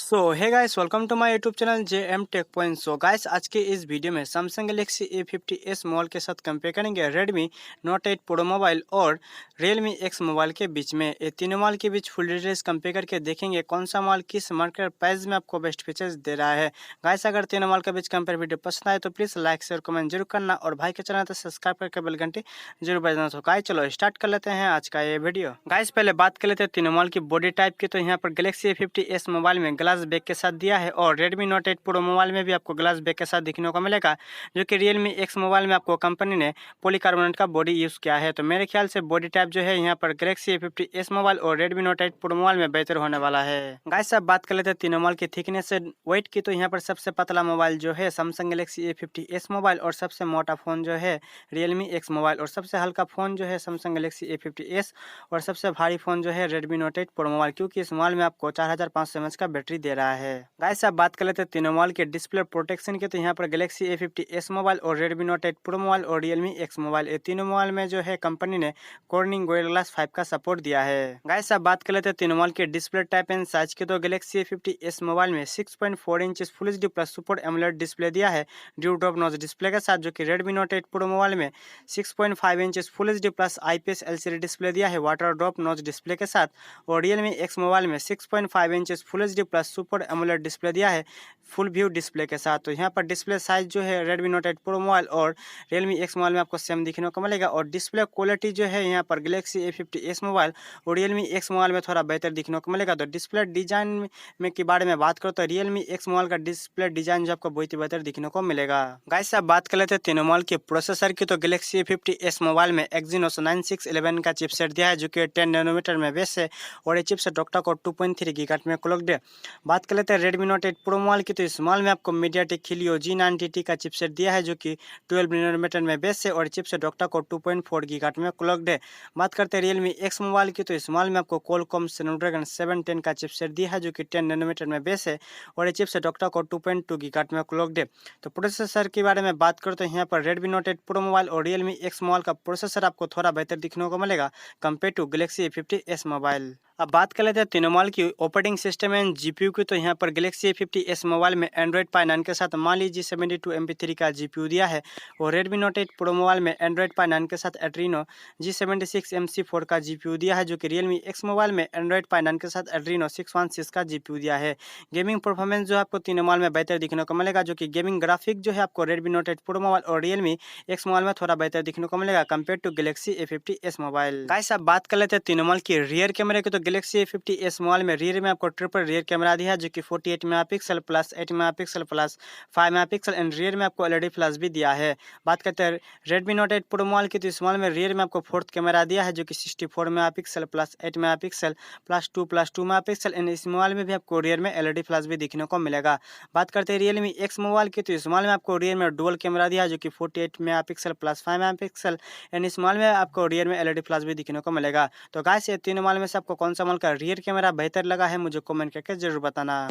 So hey guys, welcome to my YouTube channel J M tech point. So guys, आज के इस video में Samsung Galaxy A50s mobile के साथ compare करेंगे रेडमी नोट 8 प्रो मोबाइल और Realme X मोबाइल के बीच में। ये तीनों मोबाइल के बीच फुल डिटेल्स कंपेयर करके देखेंगे कौन सा मोबाइल किस मार्केट प्राइस में आपको बेस्ट फीचर्स दे रहा है। गाइस, अगर तीनों मोबाइल के बीच कंपेयर वीडियो पसंद आए तो प्लीज़ लाइक शेयर कमेंट जरूर करना और भाई के चैनल तो सब्सक्राइब करके बेल घंटी जरूर बजाना। तो गाइस चलो स्टार्ट कर लेते हैं आज का ये वीडियो। गाइस, पहले बात कर लेते हैं तीनों मोबाइल की बॉडी टाइप की। तो यहाँ पर गैलेक्सी A50s मोबाइल में ग्लास बैक के साथ दिया है और Redmi Note 8 Pro मोबाइल में भी आपको ग्लास बैक के साथ दिखने को मिलेगा, जो कि Realme X मोबाइल में आपको कंपनी ने पॉलीकार्बोनेट का बॉडी यूज़ किया है। तो मेरे ख्याल से बॉडी टाइप जो है यहाँ पर गैलेक्सी A50s मोबाइल और Redmi Note 8 Pro मोबाइल में बेहतर होने वाला है। गाइस, अब बात कर लेते हैं तीनों मोबाइल की थिकनेस से वेट की। तो यहाँ पर सबसे पतला मोबाइल जो है सैमसंग गैलेक्सी A50s मोबाइल और सबसे मोटा फ़ोन जो है Realme X मोबाइल और सबसे हल्का फ़ोन जो है सैमसंग गैलेक्सी A50s और सबसे भारी फ़ोन जो है Redmi Note 8 Pro मोबाइल, क्योंकि इस मोबाइल में आपको 4500 mAh का बैटरी दे रहा है। गाइस, अब बात कर लेते हैं तीनों मोबाइल के डिस्प्ले प्रोटेक्शन के। तो यहाँ पर गैलेक्सी A50s मोबाइल और Redmi Note 8 Pro मोबाइल और Realme X मोबाइल, ये तीनों मोबाइल में जो है कंपनी ने कॉर्निंग गोरिल्ला ग्लास 5 का सपोर्ट दिया है। गाइस, अब बात कर लेते हैं तीनों मोबाइल के डिस्प्ले टाइप एंड साइज के। तो गैलेक्सी A50s मोबाइल में 6.4 inch full HD plus super AMOLED display दिया है ड्यू ड्रॉप नॉच डिस्प्ले के साथ, जो कि Redmi Note 8 Pro मोबाइल में 6.5 inch full HD plus IPS LCD display दिया है वाटर ड्रॉप नॉच डिस्प्ले के साथ, और Realme X मोबाइल में 6.5 inch full HD plus super AMOLED display दिया है फुल व्यू डिस्प्ले के साथ। तो यहाँ पर डिस्प्ले साइज जो है Redmi Note 8 Pro मोबाइल और Realme X मोबाइल में आपको सेम दिखने को मिलेगा, और डिस्प्ले क्वालिटी जो है यहाँ पर गैलेक्सी A50s मोबाइल और Realme X मोबाइल में थोड़ा बेहतर दिखने को मिलेगा। तो डिस्प्ले डिजाइन में के बारे में बात करो तो Realme X मोबाइल का डिस्प्ले डिजाइन जो आपको बहुत ही बेहतर दिखने को मिलेगा। गाइस, अब बात कर लेते हैं तीनों मोबाइल के प्रोसेसर की। तो गैलेक्सी A50s मोबाइल में Exynos 9611 का चिपसेट दिया है, जो कि 10 नैनोमीटर में बेस है, और ये चिपसेट ऑक्टा कोर 2.3 गीगाहर्ट्ज में क्लॉक्ड है। बात कर लेते हैं Redmi Note 8 Pro मोबाइल की। तो इस मोबाइल में आपको मीडियाटेक Helio G90T का चिपसेट दिया है, जो कि 12 नैनोमीटर में बेस है, और चिपसेट ऑक्टा कोर 2.4 गीगाहर्ट्ज में क्लॉक्ड है। बात करते हैं Realme X मोबाइल की। तो इस मोबाइल में आपको Qualcomm Snapdragon 710 का चिपसेट दिया है, जो कि 10 नैनोमीटर में बेस है, और ये चिपसेट ऑक्टा कोर 2.2 गीगाहर्ट्ज में क्लॉक्ड है। तो प्रोसेसर के बारे में बात करो तो यहाँ पर Redmi Note 8 Pro मोबाइल और Realme X मोबाइल का प्रोसेसर आपको थोड़ा बेहतर दिखने को मिलेगा compare to Galaxy A50s mobile. अब बात कर लेते हैं तीनों मोबाइल की ऑपरेटिंग सिस्टम एंड जीपीयू की। तो यहाँ पर गैलेक्सी A50s मोबाइल में Android Pie 9 के साथ Mali G72 MP3 का जीपीयू दिया है, और Redmi Note 8 Pro मोबाइल में Android Pie 9 के साथ Adreno G76 MC4 का जीपीयू दिया है, जो कि Realme X मोबाइल में Android Pie 9 के साथ Adreno 616 का जीपीयू दिया है। गेमिंग परफॉर्मेंस जो आपको तीनों मोबाइल में बेहतर दिखने को मिलेगा, जो कि गेमिंग ग्राफिक जो है आपको Redmi Note 8 Pro मोबाइल और Realme X मोबाइल में थोड़ा बेहतर दिखने को मिलेगा compare to Galaxy A50s mobile. Guys, अब बात कर लेते हैं तीनों मोबाइल की रियर कैमरे की। तो गैलेक्सी A50s मोबाइल में रियर में आपको ट्रिपल रियर कैमरा दिया है, जो कि 48 megapixel plus 8 megapixel plus 5 megapixel, and rear में आपको एलईडी फ्लैश भी दिया है। बात करते हैं Redmi Note 8 Pro मोबाइल की। तो इस मोबाइल में रियर में आपको फोर्थ कैमरा दिया है, जो कि 64 megapixel plus 8 megapixel plus 2 megapixel, and इस मोबाइल में भी आपको रियर में एलईडी फ्लैश भी दिखने को मिलेगा। बात करते हैं Realme X मोबाइल की। तो इस मोबाइल में आपको रियर में डुअल कैमरा दिया है, जो कि 48 मेगापिक्सल प्लस 5 मेगापिक्सल, एंड इस मोबाइल में आपको रियर में एलईडी फ्लैश भी दिखने को मिलेगा। तो गाइस, ये तीनों मोबाइल में से आपको कौन सा मोबाइल का रियर कैमरा बेहतर लगा है मुझे कमेंट करके जरूर बताना।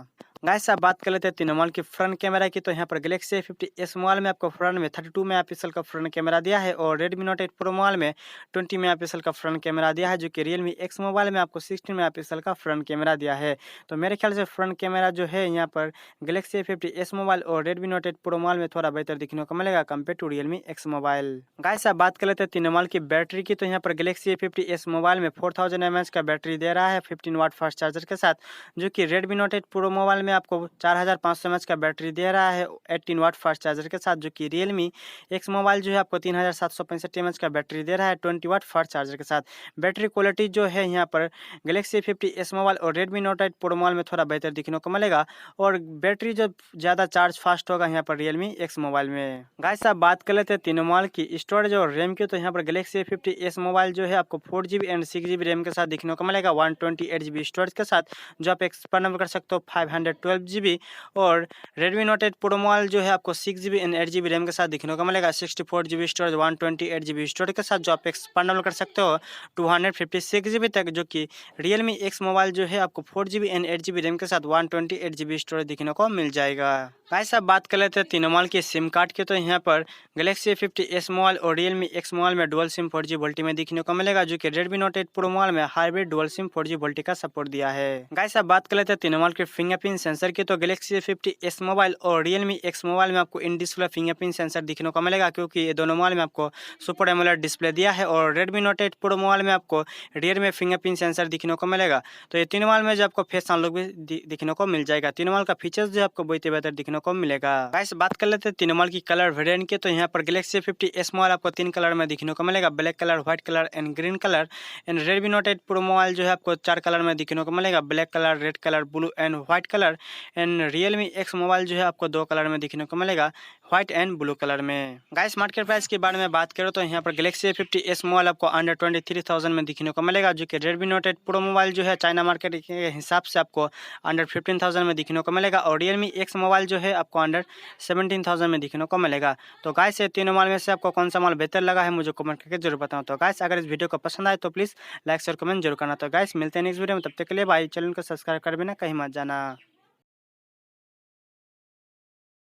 गाइस, अब बात कर लेते हैं तीनों मोबाइल की फ्रंट कैमरा की। तो यहाँ पर गैलेक्सी A50s मोबाइल में आपको फ्रंट में 32 मेगापिक्सल का फ्रंट कैमरा दिया है, और Redmi Note 8 Pro मोबाइल में 20 मेगापिक्सल का फ्रंट कैमरा दिया है, जो कि Realme X मोबाइल में आपको 16 मेगापिक्सल का फ्रंट कैमरा दिया है। तो मेरे ख्याल से फ्रंट कैमरा जो है यहाँ पर गैलेक्सी A50s मोबाइल और Redmi Note 8 Pro मोबाइल में थोड़ा बेहतर दिखने को मिलेगा compare to Realme X mobile. Guys, अब बात कर लेते हैं तीनों मोबाइल की बैटरी की। तो यहाँ पर गैलेक्सी A50s मोबाइल में 4000 mAh का बैटरी दे रहा है 15 वाट फास्ट चार्जर के साथ, जो कि Redmi Note 8 Pro मोबाइल में आपको 4500 mAh का बैटरी दे रहा है 18 वाट फास्ट चार्जर के साथ, जो कि Realme X मोबाइल जो है आपको 3765 mAh का बैटरी दे रहा है 20 वाट फास्ट चार्जर के साथ। बैटरी क्वालिटी जो है यहाँ पर गैलेक्सी A50s मोबाइल और Redmi Note 8 Pro मोबाइल में थोड़ा बेहतर दिखने को मिलेगा, और बैटरी जो ज़्यादा चार्ज फास्ट होगा यहाँ पर Realme X मोबाइल में। गाइस, अब बात कर लेते हैं तीनों मोबाइल की स्टोरेज और रैम की। तो यहाँ पर गैलेक्सी A50s मोबाइल जो है आपको 4GB एंड 6GB रैम के साथ दिखने को मिलेगा 128GB स्टोरेज के साथ, जो आप एक्सपेंड कर सकते हो 512GB, और Redmi Note 8 Pro मोबाइल जो है आपको 6GB एंड 8GB रैम के साथ दिखने को मिलेगा 64GB स्टोरेज 128GB स्टोरेज के साथ, जो आप एक्सपेंड कर सकते हो 256GB तक, जो कि Realme X मोबाइल जो है आपको 4GB एंड 8GB रैम के साथ 128GB स्टोरेज दिखने को मिल जाएगा। गाइस अब बात कर लेते हैं तीनों मोबाइल के सिम कार्ड के। तो यहाँ पर गैलेक्सी A50s मोबाइल और Realme X मोबाइल में डुअल सिम 4G वोल्टी में देखने को मिलेगा, जो कि Redmi Note 8 Pro मोबाइल में hybrid dual SIM 4G VoLTE का सपोर्ट दिया है। गाइस अब बात कर लेते हैं तीनों मोबाइल के फिंगरप्रिंट सेंसर की। तो गैलेक्सी A50s मोबाइल और Realme X मोबाइल में आपको इन डिस्प्ले फिंगरप्रिंट सेंसर दिखने को मिलेगा, क्योंकि ये दोनों मोबाइल में आपको सुपर एमोलेड डिस्प्ले दिया है। और Redmi Note 8 Pro मोबाइल में आपको रियर में फिंगरप्रिंट सेंसर दिखने को मिलेगा। तो ये तीनों मोबाइल में जो आपको फेस अनलॉक भी दिखने को मिल जाएगा। तीनों मोबाइल का फीचर्स जो आपको बहुत ही बेहतर दिखने को मिलेगा। गाइस बात कर लेते हैं तीनों मोबाइल की कलर वेरिएंट के। तो यहाँ पर गैलेक्सी A50s मोबाइल आपको 3 कलर में दिखने को मिलेगा, black colour, white colour and green colour. And Redmi Note 8 Pro mobile जो है आपको 4 कलर में दिखने को मिलेगा, black colour, red colour, blue and white colour. And Realme X mobile जो है आपको 2 कलर में दिखने को मिलेगा, व्हाइट एंड ब्लू कलर में। गाइस मार्केट प्राइस के बारे में बात करो तो यहाँ पर गैलेक्सी A50s मोबाइल आपको अंडर 23,000 में दिखने को मिलेगा, जो कि Redmi Note 8 Pro मोबाइल जो है चाइना मार्केट के हिसाब से आपको अंडर 15,000 में दिखने को मिलेगा। और Realme X मोबाइल जो है आपको अंडर 17,000 में दिखने को मिलेगा। तो गाइस ये तीनों मोबाइल में से आपको कौन सा मोबाइल बेहतर लगा है मुझे कमेंट करके जरूर बताओ। तो गाइस अगर इस वीडियो को पसंद आए तो प्लीज़ लाइक शेयर कमेंट जरूर करना। तो गाइस मिलते हैं नेक्स्ट वीडियो में, तब तक के लिए बाय। चैनल को सब्सक्राइब कर बिना कहीं मत जाना।